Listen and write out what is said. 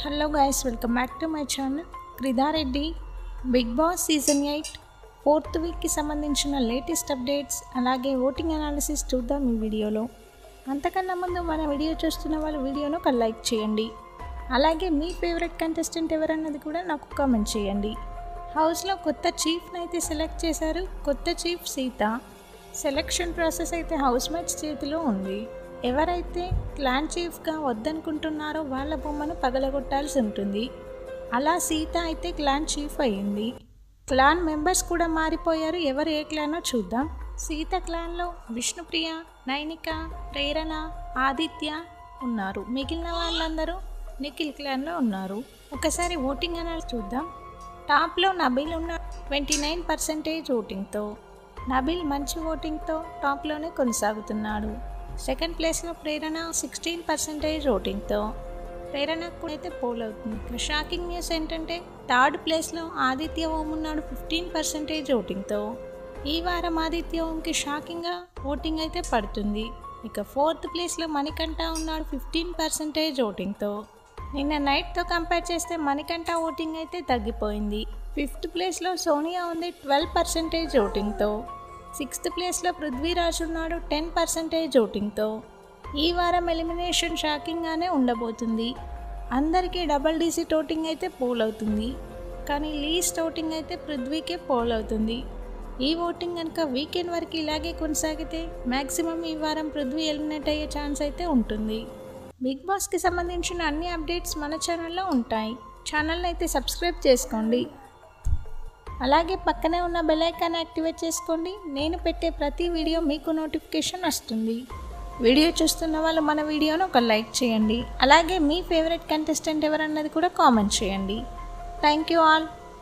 Hello guys, welcome back to my channel Kridareddy. Bigg Boss season 8 4th వీక్కి సంబంధించిన latest updates అలాగే voting analysis చూద్దాం ఈ వీడియోలో. అంతకన్నా ముందు మన వీడియో చూస్తున్న వాళ్ళు వీడియోను ఒక లైక్ చేయండి. అలాగే మీ ఫేవరెట్ కంటెస్టెంట్ ఎవరన్నది కూడా నాకు కామెంట్ చేయండి. హౌస్లో కొత్త చీఫ్ని అయితే సెలెక్ట్ చేశారు. కొత్త చీఫ్ సీత. సెలెక్షన్ ప్రాసెస్ అయితే హౌస్ మేట్స్ చేతిలో ఉంది. ఎవరైతే క్లాన్ చీఫ్గా వద్దనుకుంటున్నారో వాళ్ళ బొమ్మను పగలగొట్టాల్సి ఉంటుంది. అలా సీత అయితే క్లాన్ చీఫ్ అయ్యింది. క్లాన్ మెంబర్స్ కూడా మారిపోయారు. ఎవరు ఏ క్లానో చూద్దాం. సీత క్లాన్లో విష్ణుప్రియ, నైనిక, ప్రేరణ, ఆదిత్య ఉన్నారు. మిగిలిన వాళ్ళందరూ నిఖిల్ క్లాన్లో ఉన్నారు. ఒకసారి ఓటింగ్ అనాలిసిస్ చూద్దాం. టాప్లో నబీల్ ఉన్న 29% ఓటింగ్తో. నబీల్ మంచి ఓటింగ్తో టాప్లోనే కొనసాగుతున్నాడు. సెకండ్ ప్లేస్లో ప్రేరణ 16% ఓటింగ్తో. ప్రేరణకు అయితే పోల్ అవుతుంది. షాకింగ్ న్యూస్ ఏంటంటే థర్డ్ ప్లేస్లో ఆదిత్య ఓం ఉన్నాడు 15% ఓటింగ్తో. ఈ వారం ఆదిత్య ఓంకి షాకింగ్గా ఓటింగ్ అయితే పడుతుంది. ఇక ఫోర్త్ ప్లేస్లో మణికంఠ ఉన్నాడు 15% ఓటింగ్తో. నిన్న నైట్తో కంపేర్ చేస్తే మణికంఠ ఓటింగ్ అయితే తగ్గిపోయింది. ఫిఫ్త్ ప్లేస్లో సోనియా ఉంది 12% ఓటింగ్తో. సిక్స్త్ ప్లేస్లో పృథ్వీరాజ్ ఉన్నాడు 10% ఓటింగ్తో. ఈ వారం ఎలిమినేషన్ షాకింగ్గానే ఉండబోతుంది. అందరికీ డబల్ డిజిట్ ఓటింగ్ అయితే పోల్ అవుతుంది. కానీ లీస్ట్ ఓటింగ్ అయితే పృథ్వీకే పోల్ అవుతుంది. ఈ ఓటింగ్ కనుక వీకెండ్ వరకు ఇలాగే కొనసాగితే మ్యాక్సిమం ఈ వారం పృథ్వీ ఎలిమినేట్ అయ్యే ఛాన్స్ అయితే ఉంటుంది. బిగ్ బాస్కి సంబంధించిన అన్ని అప్డేట్స్ మన ఛానల్లో ఉంటాయి. ఛానల్ని అయితే సబ్స్క్రైబ్ చేసుకోండి. అలాగే పక్కనే ఉన్న బెల్ ఐకాన్ యాక్టివేట్ చేసుకోండి. నేను పెట్టే ప్రతి వీడియో మీకు నోటిఫికేషన్ వస్తుంది. వీడియో చూస్తున్న వాళ్ళు మన వీడియోను ఒక లైక్ చేయండి. అలాగే మీ ఫేవరెట్ కంటెస్టెంట్ ఎవరన్నది కూడా కామెంట్ చేయండి. Thank you all.